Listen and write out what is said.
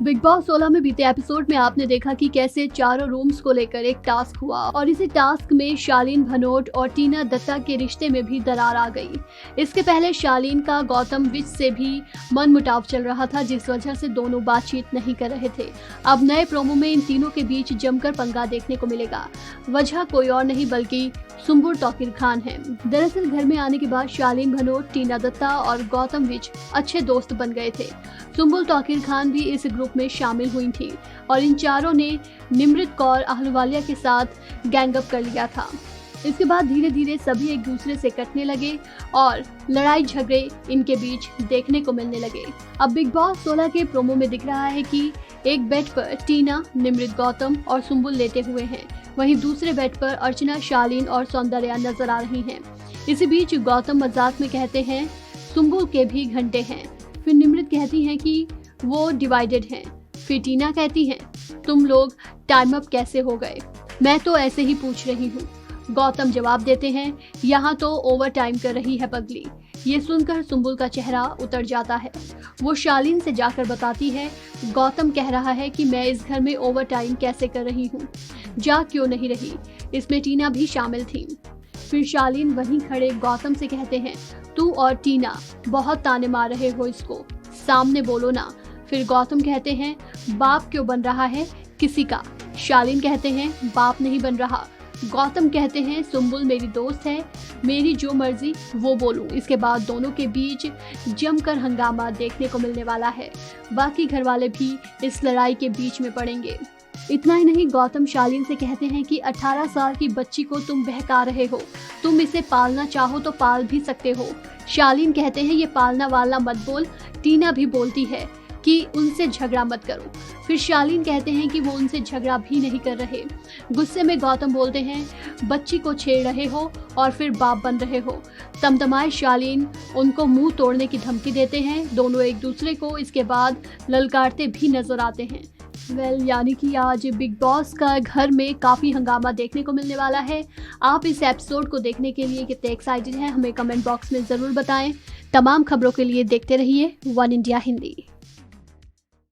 Big boss 16 में बीते episode में आपने देखा कि कैसे चारों रूम्स को लेकर एक टास्क हुआ और इसी टास्क में शालीन भनोट और टीना दत्ता के रिश्ते में भी दरार आ गई। इसके पहले शालीन का गौतम विच से भी मनमुटाव चल रहा था, जिस वजह से दोनों बातचीत नहीं कर रहे थे। अब नए प्रोमो में इन तीनों के बीच जमकर पंगा देखने को मिलेगा। वजह कोई और नहीं बल्कि सुंबुल तौकीर खान है। दरअसल घर में आने के बाद शालीन भनोट, टीना दत्ता और गौतम विच अच्छे दोस्त बन गए थे। सुंबुल तौकीर खान भी इस ग्रुप में शामिल हुई थी और इन चारों ने निमृत कौर आहलूवालिया के साथ गैंगअप कर लिया था। इसके बाद धीरे धीरे सभी एक दूसरे से कटने लगे और लड़ाई झगड़े इनके बीच देखने को मिलने लगे। अब बिग बॉस 16 के प्रोमो में दिख रहा है कि एक बेड पर टीना, निमृत, गौतम और सुंबुल लेटे हुए हैं, वहीं दूसरे बेड पर अर्चना, शालीन और सौंदर्या नजर आ रही हैं। इसी बीच गौतम मजाक में कहते हैं सुंबुल के भी घंटे हैं। फिर निमृत कहती हैं कि वो डिवाइडेड हैं। फिर टीना कहती हैं तुम लोग टाइम अप कैसे हो गए, मैं तो ऐसे ही पूछ रही हूँ। गौतम जवाब देते हैं यहाँ तो ओवर टाइम कर रही है पगली। ये सुनकर सुंबुल का चेहरा उतर जाता है। वो शालीन से जाकर बताती है गौतम कह रहा है कि मैं इस घर में ओवर टाइम कैसे कर रही हूँ, जा क्यों नहीं रही। इसमें टीना भी शामिल थी। फिर शालीन वहीं खड़े गौतम से कहते हैं तू और टीना बहुत ताने मार रहे हो, इसको सामने बोलो ना। फिर गौतम कहते हैं बाप क्यों बन रहा है किसी का। शालीन कहते हैं बाप नहीं बन रहा। गौतम कहते हैं सुंबुल मेरी दोस्त है, मेरी जो मर्जी वो बोलूं। इसके बाद दोनों के बीच जमकर हंगामा देखने को मिलने वाला है। बाकी घर वाले भी इस लड़ाई के बीच में पड़ेंगे। इतना ही नहीं, गौतम शालीन से कहते हैं कि 18 साल की बच्ची को तुम बहका रहे हो, तुम इसे पालना चाहो तो पाल भी सकते हो। शालीन कहते हैं ये पालना वालना मत बोल। टीना भी बोलती है कि उनसे झगड़ा मत करो। फिर शालीन कहते हैं कि वो उनसे झगड़ा भी नहीं कर रहे। गुस्से में गौतम बोलते हैं बच्ची को छेड़ रहे हो और फिर बाप बन रहे हो। तमतमाए शालीन उनको मुंह तोड़ने की धमकी देते हैं। दोनों एक दूसरे को इसके बाद ललकारते भी नजर आते हैं। यानी कि आज बिग बॉस का घर में काफ़ी हंगामा देखने को मिलने वाला है। आप इस एपिसोड को देखने के लिए कितने एक्साइटेड हैं हमें कमेंट बॉक्स में ज़रूर बताएं। तमाम खबरों के लिए देखते रहिए वन इंडिया हिंदी।